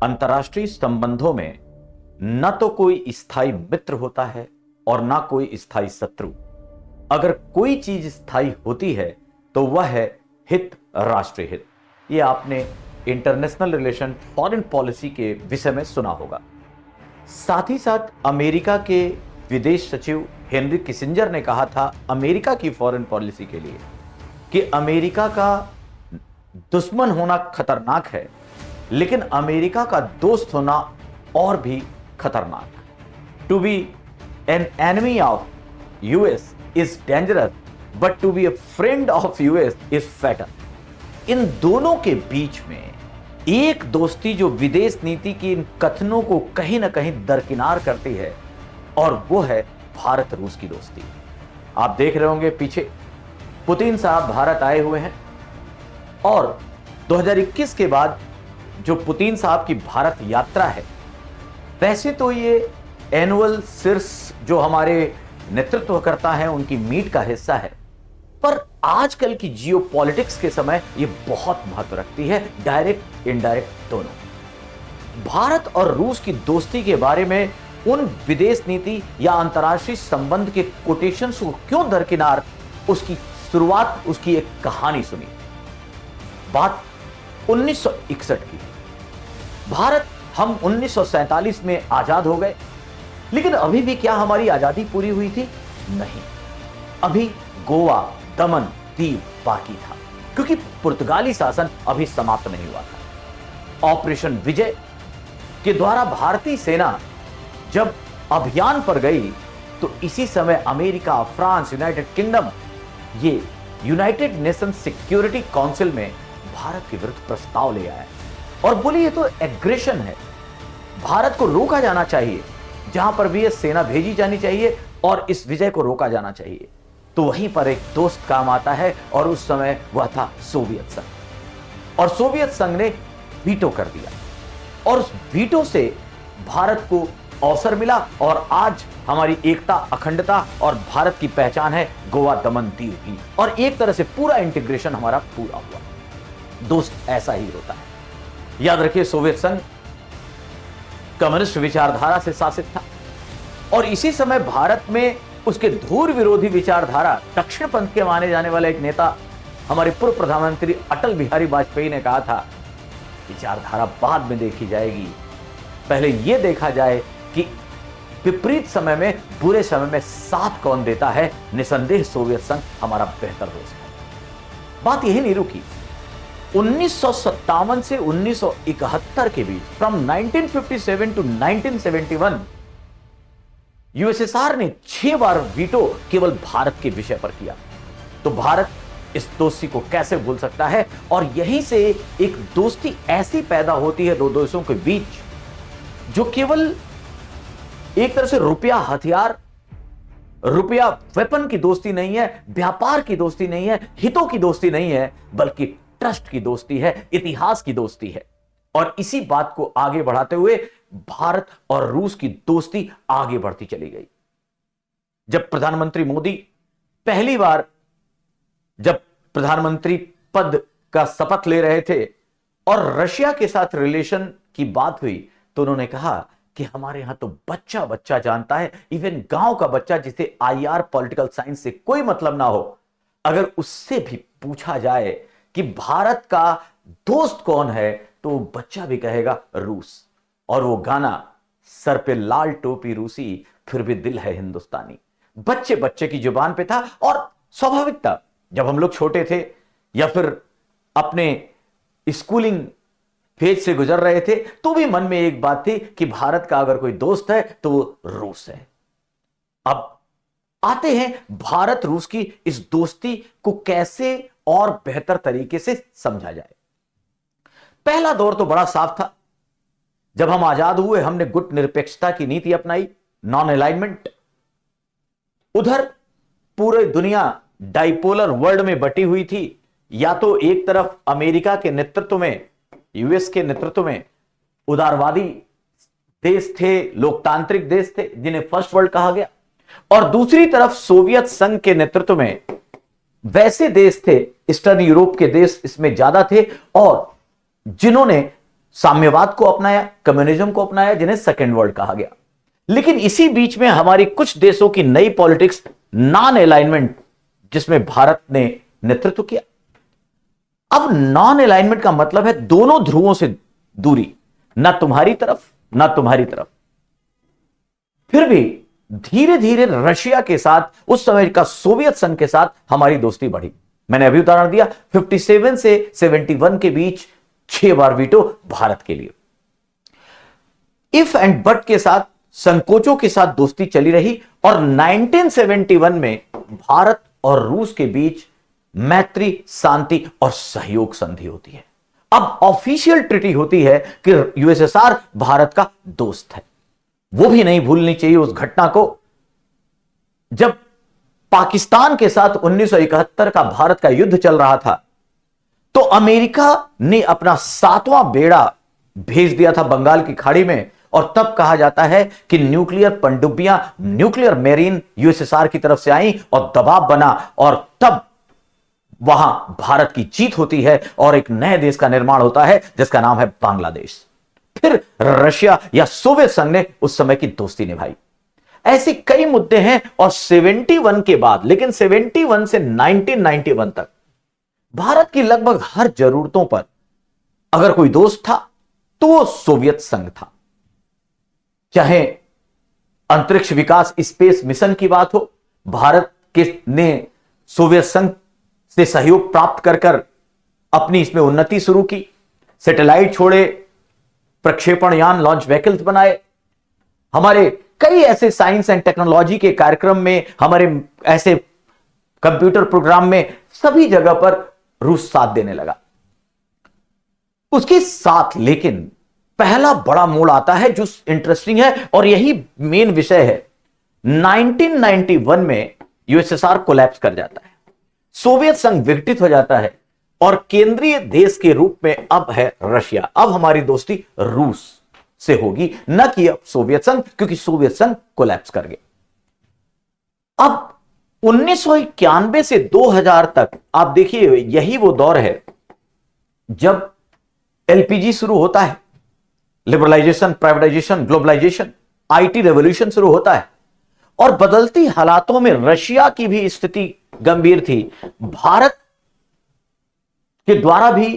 अंतर्राष्ट्रीय संबंधों में न तो कोई स्थायी मित्र होता है और ना कोई स्थायी शत्रु। अगर कोई चीज स्थायी होती है तो वह है हित, राष्ट्रीय हित। यह आपने इंटरनेशनल रिलेशन, फॉरेन पॉलिसी के विषय में सुना होगा। साथ ही साथ अमेरिका के विदेश सचिव हेनरी किसिंजर ने कहा था अमेरिका की फॉरेन पॉलिसी के लिए कि अमेरिका का दुश्मन होना खतरनाक है, लेकिन अमेरिका का दोस्त होना और भी खतरनाक। To be an enemy of US is dangerous, but to be a friend of US is fatal. इन दोनों के बीच में एक दोस्ती जो विदेश नीति की इन कथनों को कहीं ना कहीं दरकिनार करती है, और वो है भारत रूस की दोस्ती। आप देख रहे होंगे पीछे पुतिन साहब भारत आए हुए हैं, और 2021 के बाद जो पुतिन साहब की भारत यात्रा है, वैसे तो ये एनुअल शीर्ष जो हमारे नेतृत्व करता है उनकी मीट का हिस्सा है, पर आजकल की जियोपॉलिटिक्स के समय ये बहुत महत्व रखती है, डायरेक्ट इनडायरेक्ट दोनों। भारत और रूस की दोस्ती के बारे में उन विदेश नीति या अंतर्राष्ट्रीय संबंध के कोटेशंस को क्यों दरकिनार, उसकी शुरुआत, उसकी एक कहानी सुनी। बात 1961 की। भारत हम 1947 में आजाद हो गए, लेकिन अभी भी क्या हमारी आजादी पूरी हुई थी? नहीं, अभी गोवा, दमन, दीव बाकी था, क्योंकि पुर्तगाली शासन अभी समाप्त नहीं हुआ था। ऑपरेशन विजय के द्वारा भारतीय सेना जब अभियान पर गई तो इसी समय अमेरिका, फ्रांस, यूनाइटेड किंगडम, ये यूनाइटेड नेशन सिक्योरिटी काउंसिल में भारत के विरुद्ध प्रस्ताव ले आया और बोले ये तो एग्रेशन है, भारत को रोका जाना चाहिए, जहां पर भी ये सेना भेजी जानी चाहिए और इस विजय को रोका जाना चाहिए। तो वहीं पर एक दोस्त काम आता है, और उस समय वह था सोवियत संघ, और सोवियत संघ ने वीटो कर दिया, और उस वीटो से भारत को अवसर मिला, और आज हमारी एकता, अखंडता और भारत की पहचान है गोवा, दमन, दीव भी, और एक तरह से पूरा इंटीग्रेशन हमारा पूरा हुआ। दोस्त ऐसा ही होता है। याद रखिए, सोवियत संघ कम्युनिस्ट विचारधारा से शासित था, और इसी समय भारत में उसके धूर विरोधी विचारधारा, दक्षिण पंथ के माने जाने वाले एक नेता, हमारे पूर्व प्रधानमंत्री अटल बिहारी वाजपेयी ने कहा था, विचारधारा बाद में देखी जाएगी, पहले यह देखा जाए कि विपरीत समय में, बुरे समय में साथ कौन देता है। निसंदेह सोवियत संघ हमारा बेहतर दोस्त है। बात यही नहीं रुकी। 1957 से 1971 के बीच, फ्रॉम 1957 टू 1971, यूएसएसआर ने 6 बार वीटो केवल भारत के विषय पर किया। तो भारत इस दोस्ती को कैसे भूल सकता है? और यहीं से एक दोस्ती ऐसी पैदा होती है दो देशों के बीच, जो केवल एक तरह से रुपया हथियार, रुपया वेपन की दोस्ती नहीं है, व्यापार की दोस्ती नहीं है, हितों की दोस्ती नहीं है, बल्कि ट्रस्ट की दोस्ती है, इतिहास की दोस्ती है। और इसी बात को आगे बढ़ाते हुए भारत और रूस की दोस्ती आगे बढ़ती चली गई। जब प्रधानमंत्री मोदी पहली बार जब प्रधानमंत्री पद का शपथ ले रहे थे और रशिया के साथ रिलेशन की बात हुई, तो उन्होंने कहा कि हमारे यहां तो बच्चा बच्चा जानता है, इवन गांव का बच्चा जिसे आईआर पॉलिटिकल साइंस से कोई मतलब ना हो, अगर उससे भी पूछा जाए कि भारत का दोस्त कौन है, तो बच्चा भी कहेगा रूस। और वो गाना, सर पे लाल टोपी रूसी, फिर भी दिल है हिंदुस्तानी, बच्चे बच्चे की जुबान पे था। और स्वाभाविक था, जब हम लोग छोटे थे या फिर अपने स्कूलिंग फेज से गुजर रहे थे, तो भी मन में एक बात थी कि भारत का अगर कोई दोस्त है तो वो रूस है। अब आते हैं भारत रूस की इस दोस्ती को कैसे और बेहतर तरीके से समझा जाए। पहला दौर तो बड़ा साफ था। जब हम आजाद हुए, हमने गुट निरपेक्षता की नीति अपनाई, नॉन अलाइनमेंट। उधर पूरी दुनिया डाइपोलर वर्ल्ड में बटी हुई थी, या तो एक तरफ अमेरिका के नेतृत्व में, यूएस के नेतृत्व में उदारवादी देश थे, लोकतांत्रिक देश थे जिन्हें फर्स्ट वर्ल्ड कहा गया, और दूसरी तरफ सोवियत संघ के नेतृत्व में वैसे देश थे, ईस्टर्न यूरोप के देश इसमें ज्यादा थे, और जिन्होंने साम्यवाद को अपनाया, कम्युनिज्म को अपनाया, जिन्हें सेकेंड वर्ल्ड कहा गया। लेकिन इसी बीच में हमारी कुछ देशों की नई पॉलिटिक्स, नॉन अलाइनमेंट, जिसमें भारत ने नेतृत्व किया। अब नॉन अलाइनमेंट का मतलब है दोनों ध्रुवों से दूरी, ना तुम्हारी तरफ ना तुम्हारी तरफ। फिर भी धीरे धीरे रशिया के साथ, उस समय का सोवियत संघ के साथ हमारी दोस्ती बढ़ी। मैंने अभी उदाहरण दिया, 57 से 71 के बीच 6 बार वीटो भारत के लिए। इफ एंड बट के साथ, संकोचों के साथ दोस्ती चली रही और 1971 में भारत और रूस के बीच मैत्री, शांति और सहयोग संधि होती है। अब ऑफिशियल ट्रीटी होती है कि यूएसएसआर भारत का दोस्त है। वो भी नहीं भूलनी चाहिए उस घटना को, जब पाकिस्तान के साथ 1971 का भारत का युद्ध चल रहा था, तो अमेरिका ने अपना 7वां बेड़ा भेज दिया था बंगाल की खाड़ी में, और तब कहा जाता है कि न्यूक्लियर पनडुब्बियां, न्यूक्लियर मेरीन यूएसएसआर की तरफ से आई और दबाव बना, और तब वहां भारत की जीत होती है और एक नए देश का निर्माण होता है जिसका नाम है बांग्लादेश। फिर रशिया या सोवियत संघ ने उस समय की दोस्ती निभाई। ऐसे कई मुद्दे हैं, और 71 के बाद, लेकिन 71 से 1991 तक भारत की लगभग हर जरूरतों पर अगर कोई दोस्त था तो वो सोवियत संघ था। चाहे अंतरिक्ष विकास, स्पेस मिशन की बात हो, भारत के ने सोवियत संघ से सहयोग प्राप्त कर कर अपनी इसमें उन्नति शुरू की, सैटेलाइट छोड़े, प्रक्षेपण यान, लॉन्च व्हीकल्स बनाए। हमारे कई ऐसे साइंस एंड टेक्नोलॉजी के कार्यक्रम में, हमारे ऐसे कंप्यूटर प्रोग्राम में, सभी जगह पर रूस साथ देने लगा। उसके साथ लेकिन पहला बड़ा मोड़ आता है जो इंटरेस्टिंग है, और यही मेन विषय है। 1991 में यूएसएसआर कोलैप्स कर जाता है, सोवियत संघ विघटित हो जाता है, और केंद्रीय देश के रूप में अब है रशिया। अब हमारी दोस्ती रूस से होगी, न कि अब सोवियत संघ, क्योंकि सोवियत संघ कोलैप्स कर गया। अब 1991 से 2000 तक आप देखिए, यही वो दौर है जब एलपीजी शुरू होता है, liberalisation, privatisation, globalisation, IT revolution शुरू होता है, और बदलती हालातों में रशिया की भी स्थिति गंभीर थी। भारत के द्वारा भी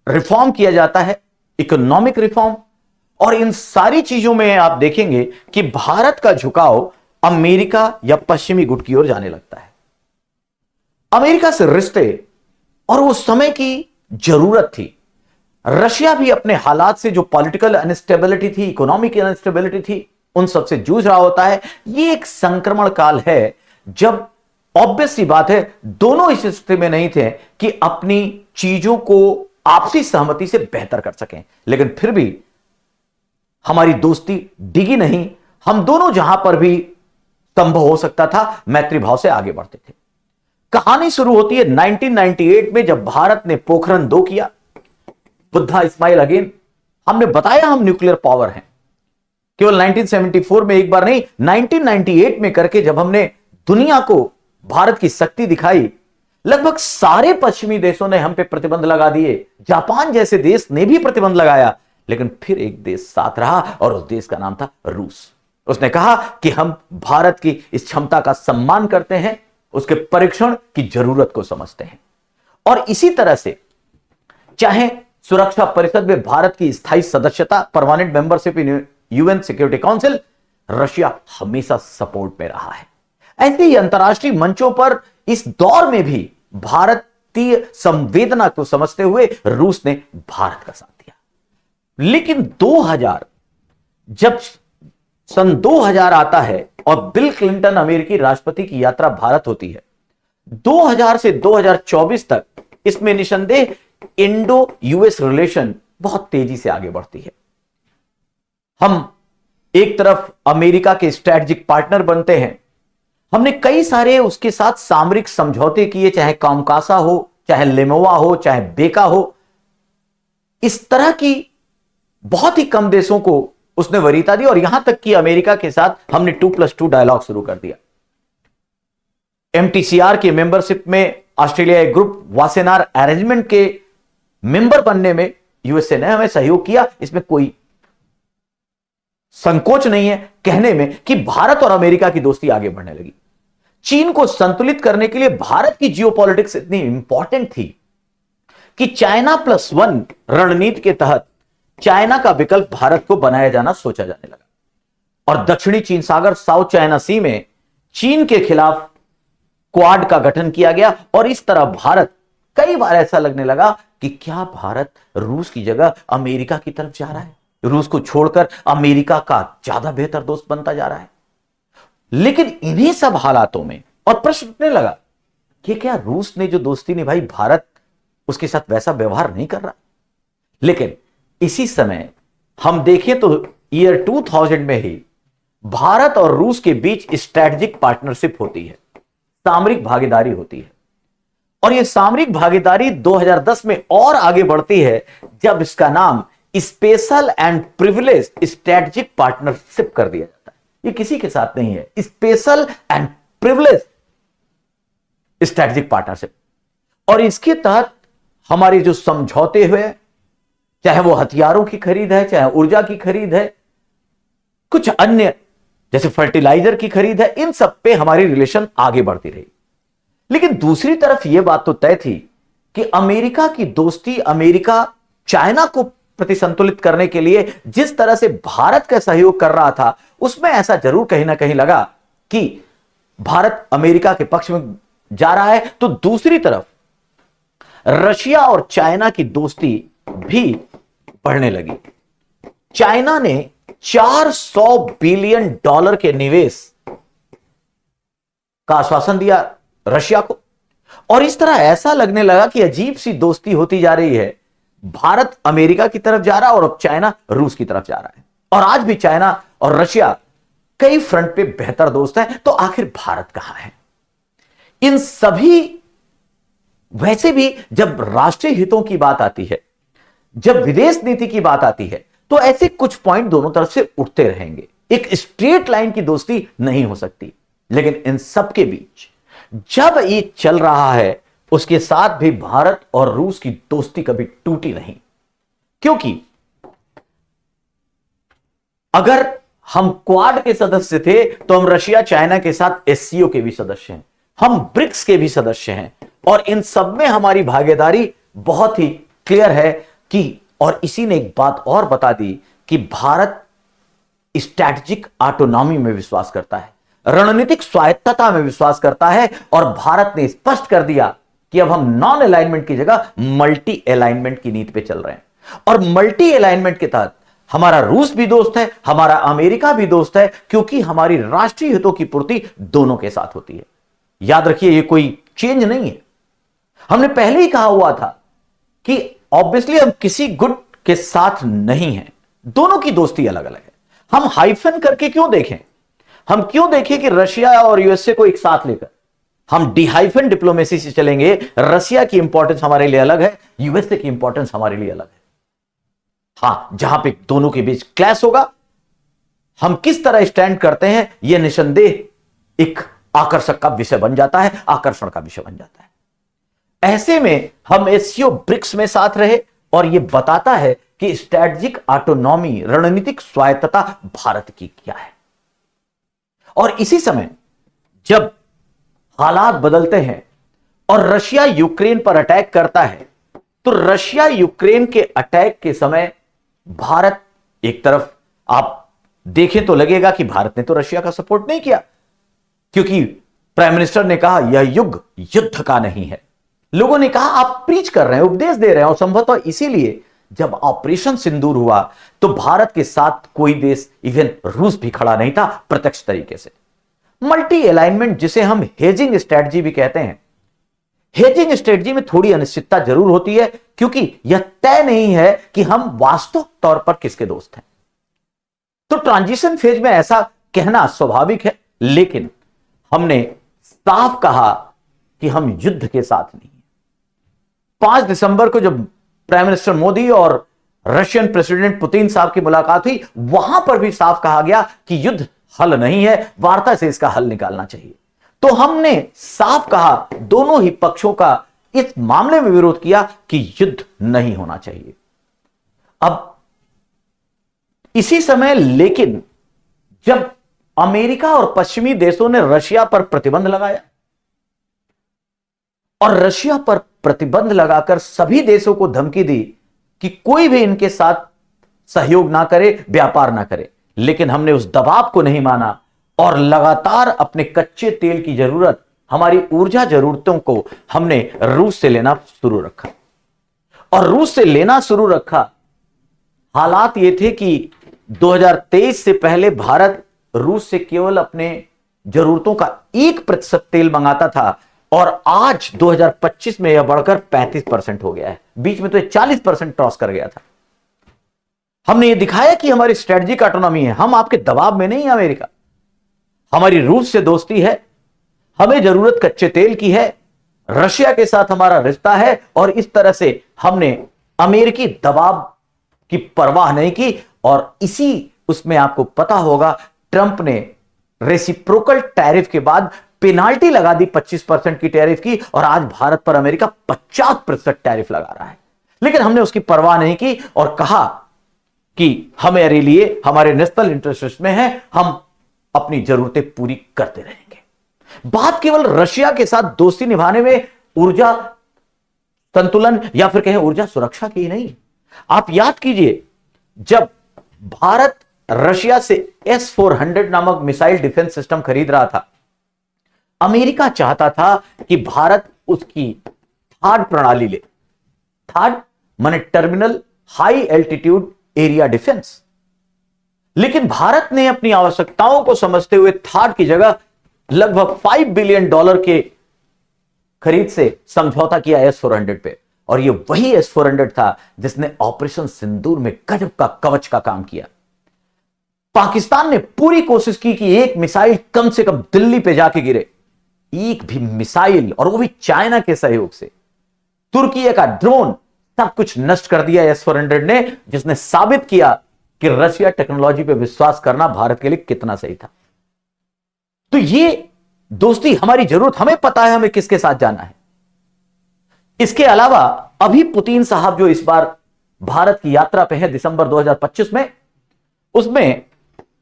रिफॉर्म किया जाता है, इकोनॉमिक रिफॉर्म, और इन सारी चीजों में आप देखेंगे कि भारत का झुकाव अमेरिका या पश्चिमी गुट की ओर जाने लगता है। अमेरिका से रिश्ते और उस समय की जरूरत थी। रशिया भी अपने हालात से, जो पॉलिटिकल अनस्टेबिलिटी थी, इकोनॉमिक अनस्टेबिलिटी थी, उन सबसे जूझ रहा होता है। यह एक संक्रमण काल है जब ऑब्वियस सी बात है दोनों इस स्थिति में नहीं थे कि अपनी चीजों को आपसी सहमति से बेहतर कर सकें, लेकिन फिर भी हमारी दोस्ती डिगी नहीं। हम दोनों जहां पर भी संभव हो सकता था मैत्री भाव से आगे बढ़ते थे। कहानी शुरू होती है 1998 में, जब भारत ने पोखरण 2 किया, बुद्धा इस्माइल अगेन। हमने बताया हम न्यूक्लियर पावर हैं, केवल 1974 में एक बार नहीं, 1998 में करके जब हमने दुनिया को भारत की शक्ति दिखाई, लगभग सारे पश्चिमी देशों ने हम पे प्रतिबंध लगा दिए, जापान जैसे देश ने भी प्रतिबंध लगाया, लेकिन फिर एक देश साथ रहा और उस देश का नाम था रूस। उसने कहा कि हम भारत की इस क्षमता का सम्मान करते हैं, उसके परीक्षण की जरूरत को समझते हैं। और इसी तरह से चाहे सुरक्षा परिषद में भारत की स्थायी सदस्यता, permanent membership in UN security council, Russia हमेशा सपोर्ट में रहा है। ऐसे ही अंतरराष्ट्रीय मंचों पर इस दौर में भी भारतीय संवेदना को समझते हुए रूस ने भारत का साथ दिया। लेकिन 2000, जब सन 2000 आता है और बिल क्लिंटन अमेरिकी राष्ट्रपति की यात्रा भारत होती है, 2000 से 2024 तक इसमें निसंदेह इंडो यूएस रिलेशन बहुत तेजी से आगे बढ़ती है। हम एक तरफ अमेरिका के स्ट्रेटेजिक पार्टनर बनते हैं। हमने कई सारे उसके साथ सामरिक समझौते किए, चाहे कामकासा हो, चाहे लेमोवा हो, चाहे बेका हो। इस तरह की बहुत ही कम देशों को उसने वरीयता दी, और यहां तक कि अमेरिका के साथ हमने 2+2 डायलॉग शुरू कर दिया। एमटीसीआर के मेंबरशिप में ऑस्ट्रेलिया ग्रुप, वासेनार अरेंजमेंट के मेंबर बनने में यूएसए ने हमें सहयोग किया, इसमें कोई संकोच नहीं है कहने में कि भारत और अमेरिका की दोस्ती आगे बढ़ने लगी। चीन को संतुलित करने के लिए भारत की जियोपॉलिटिक्स इतनी इंपॉर्टेंट थी कि चाइना+1 रणनीति के तहत चाइना का विकल्प भारत को बनाया जाना सोचा जाने लगा और दक्षिणी चीन सागर साउथ चाइना सी में चीन के खिलाफ क्वाड का गठन किया गया। और इस तरह भारत, कई बार ऐसा लगने लगा कि क्या भारत रूस की जगह अमेरिका की तरफ जा रहा है, रूस को छोड़कर अमेरिका का ज्यादा बेहतर दोस्त बनता जा रहा है। लेकिन इन्हीं सब हालातों में और प्रश्न उठने लगा कि क्या रूस ने जो दोस्ती निभाई, भारत उसके साथ वैसा व्यवहार नहीं कर रहा। लेकिन इसी समय हम देखें तो ईयर 2000 में ही भारत और रूस के बीच स्ट्रेटेजिक पार्टनरशिप होती है, सामरिक भागीदारी होती है। और यह सामरिक भागीदारी 2010 में और आगे बढ़ती है जब इसका नाम special and privilege strategic partnership कर दिया जाता है। यह किसी के साथ नहीं है, special and privilege strategic partnership. और इसके तहत हमारे जो समझौते हुए, चाहे वो हथियारों की खरीद है, चाहे ऊर्जा की खरीद है, कुछ अन्य जैसे फर्टिलाइजर की खरीद है, इन सब पे हमारी रिलेशन आगे बढ़ती रही। लेकिन दूसरी तरफ यह बात तो तय थी कि अमेरिका की दोस्ती, अमेरिका चाइना को प्रति संतुलित करने के लिए जिस तरह से भारत का सहयोग कर रहा था, उसमें ऐसा जरूर कहीं ना कहीं लगा कि भारत अमेरिका के पक्ष में जा रहा है। तो दूसरी तरफ रशिया और चाइना की दोस्ती भी बढ़ने लगी। चाइना ने $400 बिलियन के निवेश का आश्वासन दिया रशिया को। और इस तरह ऐसा लगने लगा कि अजीब सी दोस्ती होती जा रही है, भारत अमेरिका की तरफ जा रहा है और अब चाइना रूस की तरफ जा रहा है। और आज भी चाइना और रशिया कई फ्रंट पे बेहतर दोस्त हैं। तो आखिर भारत कहां है इन सभी? वैसे भी जब राष्ट्रीय हितों की बात आती है, जब विदेश नीति की बात आती है, तो ऐसे कुछ पॉइंट दोनों तरफ से उठते रहेंगे। एक स्ट्रेट लाइन की दोस्ती नहीं हो सकती। लेकिन इन सब के बीच जब ये चल रहा है, उसके साथ भी भारत और रूस की दोस्ती कभी टूटी नहीं। क्योंकि अगर हम क्वाड के सदस्य थे तो हम रशिया चाइना के साथ एससीओ के भी सदस्य हैं, हम ब्रिक्स के भी सदस्य हैं। और इन सब में हमारी भागीदारी बहुत ही क्लियर है कि, और इसी ने एक बात और बता दी कि भारत स्ट्रैटेजिक ऑटोनॉमी में विश्वास करता है, रणनीतिक स्वायत्तता में विश्वास करता है। और भारत ने स्पष्ट कर दिया कि अब हम नॉन अलाइनमेंट की जगह मल्टी अलाइनमेंट की नीति पे चल रहे हैं। और मल्टी अलाइनमेंट के तहत हमारा रूस भी दोस्त है, हमारा अमेरिका भी दोस्त है, क्योंकि हमारी राष्ट्रीय हितों की पूर्ति दोनों के साथ होती है। याद रखिए, ये कोई चेंज नहीं है। हमने पहले ही कहा हुआ था कि ऑब्वियसली हम किसी गुट के साथ नहीं हैं, दोनों की दोस्ती अलग अलग है। हम हाइफन करके क्यों देखें? हम क्यों देखें कि रशिया और यूएसए को एक साथ लेकर? हम डिहाइफन डिप्लोमेसी से चलेंगे। रशिया की इंपॉर्टेंस हमारे लिए अलग है, यूएसए की इंपॉर्टेंस हमारे लिए अलग है। हां, जहां पे दोनों के बीच क्लैश होगा, हम किस तरह स्टैंड करते हैं, यह निसंदेह एक आकर्षक का विषय बन जाता है, आकर्षण का विषय बन जाता है। ऐसे में हम एससीओ ब्रिक्स में साथ रहे और यह बताता है कि स्ट्रैटेजिक ऑटोनॉमी, रणनीतिक स्वायत्तता भारत की क्या है। और इसी समय जब हालात बदलते हैं और रशिया यूक्रेन पर अटैक करता है, तो रशिया यूक्रेन के अटैक के समय भारत, एक तरफ आप देखें तो लगेगा कि भारत ने तो रशिया का सपोर्ट नहीं किया, क्योंकि प्राइम मिनिस्टर ने कहा यह युग युद्ध का नहीं है। लोगों ने कहा आप प्रीच कर रहे हैं, उपदेश दे रहे हैं। और संभवतः इसीलिए जब ऑपरेशन सिंदूर हुआ तो भारत के साथ कोई देश, इवन रूस भी खड़ा नहीं था प्रत्यक्ष तरीके से। मल्टी अलाइनमेंट, जिसे हम हेजिंग स्ट्रेटजी भी कहते हैं, हेजिंग स्ट्रेटजी में थोड़ी अनिश्चितता जरूर होती है, क्योंकि यह तय नहीं है कि हम वास्तविक तौर पर किसके दोस्त हैं। तो ट्रांजिशन फेज में ऐसा कहना स्वाभाविक है, लेकिन हमने साफ कहा कि हम युद्ध के साथ नहीं। 5 दिसंबर को जब प्राइम मिनिस्टर मोदी और रशियन प्रेसिडेंट पुतिन साहब की मुलाकात हुई, वहां पर भी साफ कहा गया कि युद्ध हल नहीं है, वार्ता से इसका हल निकालना चाहिए। तो हमने साफ कहा, दोनों ही पक्षों का इस मामले में विरोध किया कि युद्ध नहीं होना चाहिए। अब इसी समय लेकिन जब अमेरिका और पश्चिमी देशों ने रशिया पर प्रतिबंध लगाया और रशिया पर प्रतिबंध लगाकर सभी देशों को धमकी दी कि कोई भी इनके साथ सहयोग ना करे, व्यापार ना करे, लेकिन हमने उस दबाव को नहीं माना और लगातार अपने कच्चे तेल की जरूरत, हमारी ऊर्जा जरूरतों को हमने रूस से लेना शुरू रखा। और रूस से लेना शुरू रखा, हालात ये थे कि 2023 से पहले भारत रूस से केवल अपने जरूरतों का 1% तेल मंगाता था और आज 2025 में यह बढ़कर 35% हो गया है। बीच में तो 40% क्रॉस कर गया था। हमने ये दिखाया कि हमारी स्ट्रेटेजिक ऑटोनॉमी है, हम आपके दबाव में नहीं है। अमेरिका, हमारी रूस से दोस्ती है, हमें जरूरत कच्चे तेल की है, रशिया के साथ हमारा रिश्ता है और इस तरह से हमने अमेरिकी दबाव की परवाह नहीं की। और इसी उसमें आपको पता होगा, ट्रंप ने रेसिप्रोकल टैरिफ के बाद पेनाल्टी लगा दी 25% की टैरिफ की और आज भारत पर अमेरिका 50% टैरिफ लगा रहा है। लेकिन हमने उसकी परवाह नहीं की और कहा कि हमारे लिए, हमारे नेशनल इंटरेस्ट में है, हम अपनी जरूरतें पूरी करते रहेंगे। बात केवल रशिया के साथ दोस्ती निभाने में ऊर्जा संतुलन या फिर कहें ऊर्जा सुरक्षा की नहीं। आप याद कीजिए, जब भारत रशिया से S-400 नामक मिसाइल डिफेंस सिस्टम खरीद रहा था, अमेरिका चाहता था कि भारत उसकी थार्ड प्रणाली ले। थार्ड माने terminal high altitude area defence. लेकिन भारत ने अपनी आवश्यकताओं को समझते हुए थार्ड की जगह लगभग $5 बिलियन के खरीद से समझौता किया S-400 पे। और ये वही S-400 था जिसने ऑपरेशन सिंदूर में गजब का कवच का काम किया। पाकिस्तान ने पूरी कोशिश की कि एक मिसाइल कम से कम दिल्ली पे जाके गिरे, एक भी मिसाइल, और वो भी चाइना के सहयोग से। तुर्की का ड्रोन, सब कुछ नष्ट कर दिया S-400 ने, जिसने साबित किया कि रशिया टेक्नोलॉजी पे विश्वास करना भारत के लिए कितना सही था। तो ये दोस्ती हमारी जरूरत, हमें पता है हमें किसके साथ जाना है। इसके अलावा अभी पुतिन साहब जो इस बार भारत की यात्रा पे है दिसंबर 2025 में, उसमें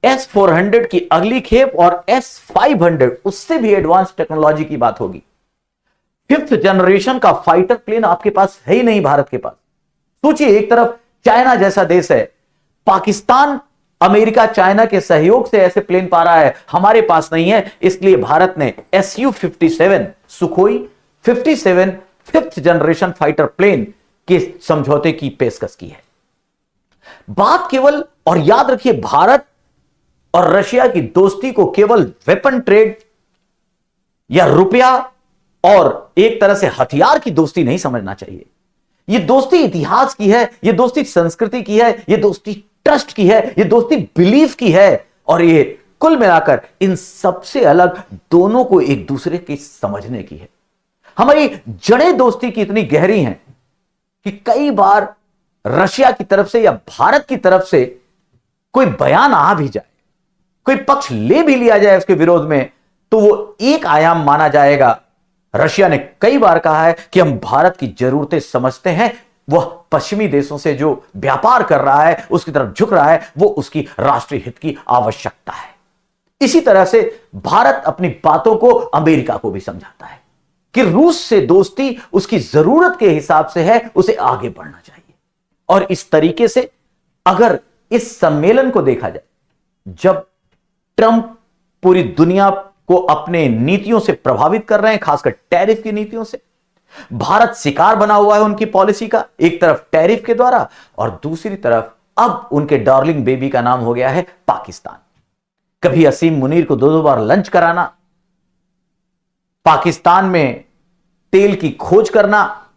S-400 की अगली खेप और S-500 उससे भी एडवांस टेक्नोलॉजी की बात होगी। 5th जनरेशन का फाइटर प्लेन आपके पास है ही नहीं भारत के पास। सोचिए, एक तरफ चाइना जैसा देश है, पाकिस्तान अमेरिका चाइना के सहयोग से ऐसे प्लेन पा रहा है, हमारे पास नहीं है। इसलिए भारत ने Su-57 Sukhoi 57 5th generation fighter plane के समझौते की पेशकश की है। बात केवल, और याद रखिए, भारत और रशिया की दोस्ती को केवल वेपन ट्रेड या रुपया और एक तरह से हथियार की दोस्ती नहीं समझना चाहिए। यह दोस्ती इतिहास की है, यह दोस्ती संस्कृति की है, यह दोस्ती ट्रस्ट की है, यह दोस्ती बिलीफ की है। और ये कुल मिलाकर इन सबसे अलग दोनों को एक दूसरे की समझने की है। हमारी जड़ें दोस्ती की इतनी गहरी हैं कि कई बार रशिया की तरफ से या भारत की तरफ से कोई बयान आ भी जाए, कोई पक्ष ले भी लिया जाए उसके विरोध में, तो वो एक आयाम माना जाएगा। रशिया ने कई बार कहा है कि हम भारत की जरूरतें समझते हैं, वह पश्चिमी देशों से जो व्यापार कर रहा है उसकी तरफ झुक रहा है, वो उसकी राष्ट्रीय हित की आवश्यकता है। इसी तरह से भारत अपनी बातों को अमेरिका को भी समझाता है कि रूस से दोस्ती उसकी जरूरत के हिसाब से है, उसे आगे बढ़ना चाहिए। और इस तरीके से अगर इस सम्मेलन को देखा जाए, जब ट्रंप पूरी दुनिया को अपने नीतियों से प्रभावित कर रहे हैं, खासकर टैरिफ की नीतियों से, भारत शिकार बना हुआ है उनकी पॉलिसी का, एक तरफ टैरिफ के द्वारा और दूसरी तरफ अब उनके डार्लिंग बेबी का नाम हो गया है पाकिस्तान। कभी असीम मुनीर को 2-2 बार लंच कराना, पाकिस्तान में तेल की खोज करना,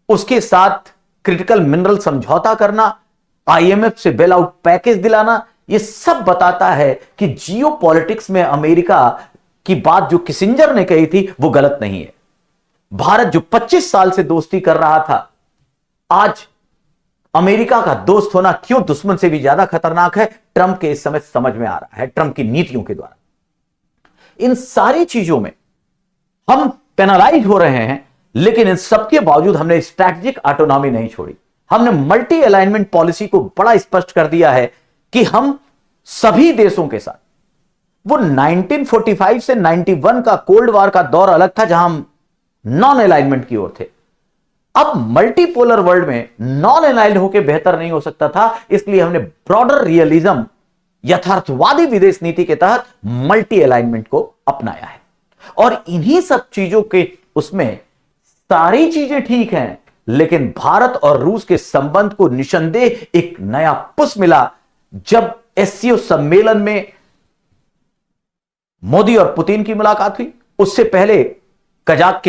उसके साथ क्रिटिकल मिनरल समझौता करना, IMF से बेल आउट पैकेज दिलाना, यह सब बताता है कि जियोपॉलिटिक्स में अमेरिका की बात जो किसिंजर ने कही थी वो गलत नहीं है। भारत जो 25 साल से दोस्ती कर रहा था, आज अमेरिका का दोस्त होना क्यों दुश्मन से भी ज्यादा खतरनाक है, ट्रंप के इस समय समझ में आ रहा है, ट्रंप की नीतियों के द्वारा। इन सारी चीजों में हम पेनलाइज हो रहे हैं, लेकिन इन सबके बावजूद हमने स्ट्रैटेजिक ऑटोनॉमी नहीं छोड़ी। हमने मल्टी अलाइनमेंट पॉलिसी को बड़ा स्पष्ट कर दिया है कि हम सभी देशों के साथ, वो 1945 से 91 का कोल्ड वॉर का दौर अलग था जहां हम नॉन अलाइनमेंट की ओर थे। अब मल्टीपोलर वर्ल्ड में नॉन अलाइन्ड होकर बेहतर नहीं हो सकता था, इसलिए हमने ब्रॉडर रियलिज्म, यथार्थवादी विदेश नीति के तहत मल्टी अलाइनमेंट को अपनाया है। और इन्हीं सब चीजों के उसमें सारी चीजें ठीक हैं, लेकिन भारत और रूस के संबंध को निसंदेह एक नया पुश मिला जब एससीओ सम्मेलन में मोदी और पुतिन की मुलाकात हुई। उससे पहले कजान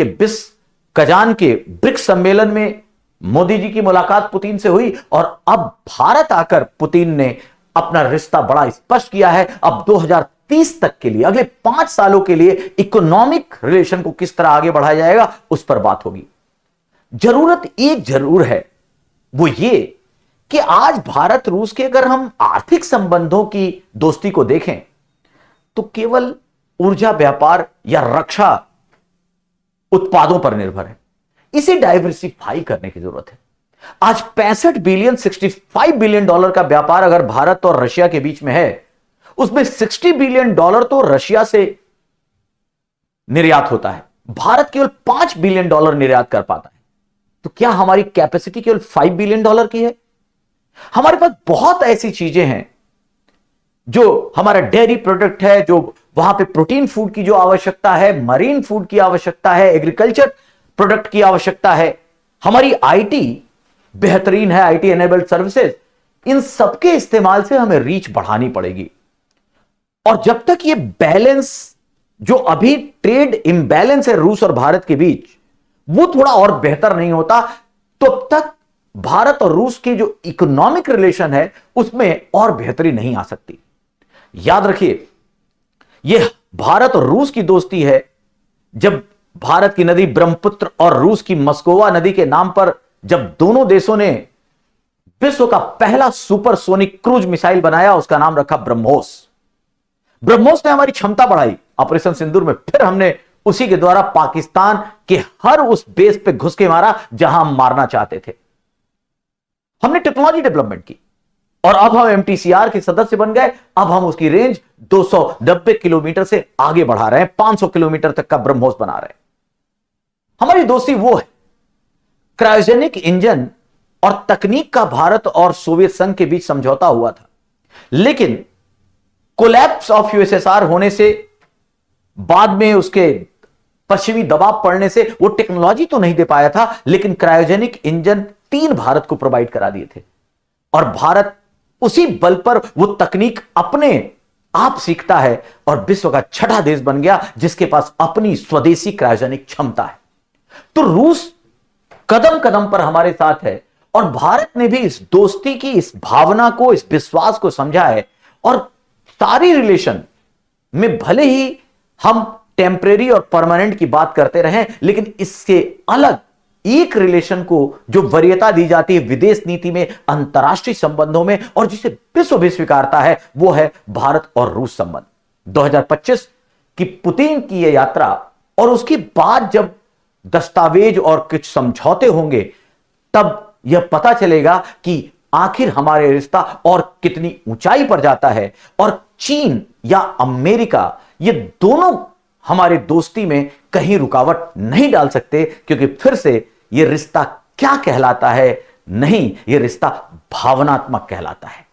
के ब्रिक्स सम्मेलन में मोदी जी की मुलाकात पुतिन से हुई, और अब भारत आकर पुतिन ने अपना रिश्ता बड़ा स्पष्ट किया है। अब 2030 तक के लिए, अगले 5 सालों के लिए इकोनॉमिक रिलेशन को किस तरह आगे बढ़ाया जाएगा उस पर बात होगी। जरूरत एक जरूर है, वो ये कि आज भारत रूस के अगर हम आर्थिक संबंधों की दोस्ती को देखें तो केवल ऊर्जा व्यापार या रक्षा उत्पादों पर निर्भर है। इसे डाइवर्सिफाई करने की जरूरत है। आज 65 बिलियन $65 बिलियन का व्यापार अगर भारत और रशिया के बीच में है, उसमें $60 बिलियन तो रशिया से निर्यात होता है, भारत केवल $5 बिलियन निर्यात कर पाता है। तो क्या हमारी कैपेसिटी केवल $5 बिलियन की है? हमारे पास बहुत ऐसी चीजें हैं, जो हमारा डेयरी प्रोडक्ट है, जो वहां पे प्रोटीन फूड की जो आवश्यकता है, मरीन फूड की आवश्यकता है, एग्रीकल्चर प्रोडक्ट की आवश्यकता है, हमारी आईटी बेहतरीन है, आईटी एनेबल्ड सर्विसेज, इन सबके इस्तेमाल से हमें रीच बढ़ानी पड़ेगी। और जब तक ये बैलेंस, जो अभी ट्रेड इंबैलेंस है रूस और भारत के बीच, वो थोड़ा और बेहतर नहीं होता, तब तक भारत और रूस की जो इकोनॉमिक रिलेशन है उसमें और बेहतरी नहीं आ सकती। याद रखिए, यह भारत और रूस की दोस्ती है जब भारत की नदी ब्रह्मपुत्र और रूस की मस्कोवा नदी के नाम पर जब दोनों देशों ने विश्व का पहला सुपरसोनिक क्रूज मिसाइल बनाया, उसका नाम रखा ब्रह्मोस। ब्रह्मोस ने हमारी क्षमता बढ़ाई ऑपरेशन सिंदूर में। फिर हमने उसी के द्वारा पाकिस्तान के हर उस बेस पे घुस के मारा जहां हम मारना चाहते थे। हमने टेक्नोलॉजी डेवलपमेंट की और अब हम एमटीसीआर के सदस्य बन गए। अब हम उसकी रेंज 290 किलोमीटर से आगे बढ़ा रहे हैं, 500 किलोमीटर तक का ब्रह्मोस बना रहे हैं। हमारी दोस्ती वो है। क्रायोजेनिक इंजन और तकनीक का भारत और सोवियत संघ के बीच समझौता हुआ था, लेकिन कोलैप्स ऑफ यूएसएसआर होने से, बाद में उसके पश्चिमी दबाव पड़ने से वो टेक्नोलॉजी तो नहीं दे पाया था, लेकिन क्रायोजेनिक इंजन 3 भारत को प्रोवाइड करा दिए थे। और भारत उसी बल पर वो तकनीक अपने आप सीखता है और विश्व का 6ठा देश बन गया जिसके पास अपनी स्वदेशी क्रायोजेनिक क्षमता है। तो रूस कदम कदम पर हमारे साथ है और भारत ने भी इस दोस्ती की, इस भावना को, इस विश्वास को समझा है। और सारी रिलेशन में भले ही हम टेम्परेरी और परमानेंट की बात करते रहे, लेकिन इससे अलग एक रिलेशन को जो वरीयता दी जाती है विदेश नीति में, अंतरराष्ट्रीय संबंधों में, और जिसे विश्व भी स्वीकारता है, वो है भारत और रूस संबंध। 2025 की पुतिन की यह यात्रा और उसके बाद जब दस्तावेज और कुछ समझौते होंगे, तब यह पता चलेगा कि आखिर हमारे रिश्ता और कितनी ऊंचाई पर जाता है। और चीन या अमेरिका, ये दोनों हमारी दोस्ती में कहीं रुकावट नहीं डाल सकते, क्योंकि फिर से यह रिश्ता क्या कहलाता है? नहीं, यह रिश्ता भावनात्मक कहलाता है।